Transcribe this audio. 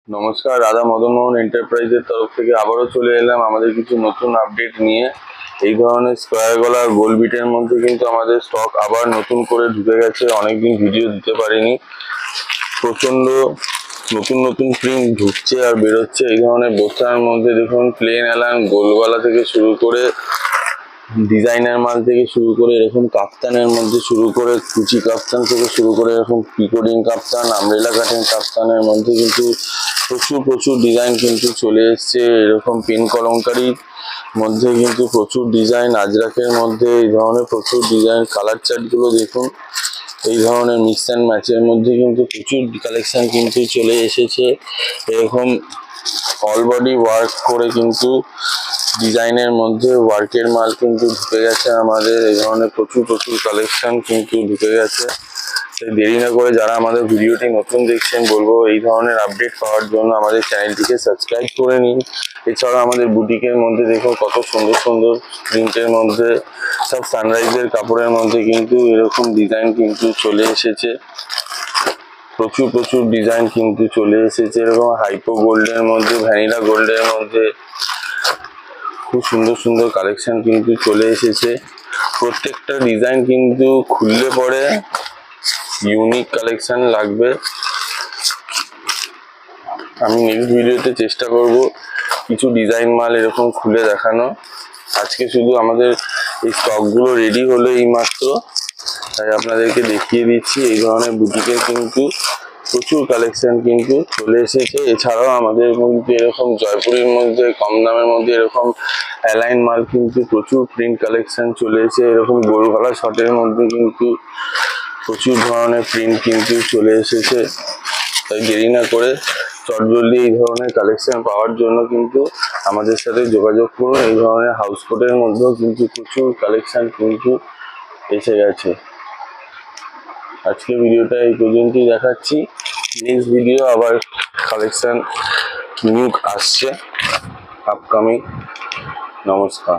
নমস্কার, রাধা মদন মোহন এন্টারপ্রাইজের তরফ থেকে আবারও চলে এলাম আমাদের কিছু নতুন আপডেট নিয়ে। এই ধরনের স্কোয়ার গলা গোল বিটের মধ্যে কিন্তু আমাদের স্টক আবার নতুন করে ঢুকে গেছে। অনেকদিন ভিডিও দিতে পারিনি, প্রচন্ড নতুন নতুন প্রিন্ট ঢুকছে আর বেরোচ্ছে। এই ধরনের বস্তার মধ্যে দেখুন প্লেন অ্যালান গোলগলা থেকে শুরু করে ডিজাইনার মাল থেকে শুরু করে এরকম কাপ্তানের মধ্যে শুরু করে কুচি কাপ্তান থেকে শুরু করে এরকম পিকোডিং কাপ্তান, আমব্রেলা কাটিং কাপ্তানের মধ্যে কিন্তু প্রচুর ডিজাইন কিন্তু চলে এসছে। এরকম পিন কলমকারির মধ্যে কিন্তু প্রচুর ডিজাইন, আজরাকের মধ্যে এই ধরনের প্রচুর ডিজাইন। কালার চার্টগুলো দেখুন, এই ধরনের মিক্স অ্যান্ড ম্যাচের মধ্যে কিন্তু প্রচুর কালেকশন কিন্তু চলে এসেছে। এরকম অল বডি ওয়ার্ক করে কিন্তু ডিজাইনের মধ্যে ওয়ার্কের মাল কিন্তু ঢুকে গেছে আমাদের। এই ধরনের প্রচুর কালেকশন কিন্তু ঢুকে গেছে। তাই দেরি না করে যারা আমাদের ভিডিওটি নতুন দেখছেন, বলবো এই ধরনের আপডেট পাওয়ার জন্য আমাদের চ্যানেলটিকে সাবস্ক্রাইব করে নিন। এছাড়া আমাদের বুটিকের মধ্যে দেখুন কত সুন্দর প্রিন্টের মধ্যে সব সানরাইজের কাপড়ের মধ্যে কিন্তু এরকম ডিজাইন কিন্তু চলে এসেছে। প্রচুর ডিজাইন কিন্তু চলে এসেছে। এরকম হাইপো গোল্ডের মধ্যে, ভ্যানিলা গোল্ডের মধ্যে খুব সুন্দর কালেকশন কিন্তু চলে এসেছে। প্রত্যেকটা ডিজাইন কিন্তু খুললে পরে ইউনিক কালেকশন লাগবে। আমি নেক্সট ভিডিওতে চেষ্টা করব কিছু ডিজাইন মাল এরকম খুলে দেখানো। আজকে শুধু আমাদের এই স্টকগুলো রেডি হলো এই মাত্র, তাই আপনাদেরকে দেখিয়ে দিচ্ছি। এই ধরনের বুটিকের কিন্তু প্রচুর কালেকশন কিন্তু চলে এসেছে। এছাড়াও আমাদের কিন্তু এরকম জয়পুরের মধ্যে কম দামের মধ্যে এরকম অ্যালাইন মাল কিন্তু প্রচুর প্রিন্ট কালেকশন চলে এসেছে। এরকম গোলগলা শর্টের মধ্যে কিন্তু প্রচুর ধরনের প্রিন্ট কিন্তু চলে এসেছে। তাই দেরি না করে চটজলদি এই ধরনের কালেকশন পাওয়ার জন্য কিন্তু আমাদের সাথে যোগাযোগ করুন। এই ধরনের হাউস কোটের মধ্যেও কিন্তু প্রচুর কালেকশন কিন্তু এসে গেছে। আজকে ভিডিওটা এই পর্যন্তই দেখাচ্ছি। নেক্সট ভিডিও আবার কালেকশন নিউ আসছে আপকামিং। নমস্কার।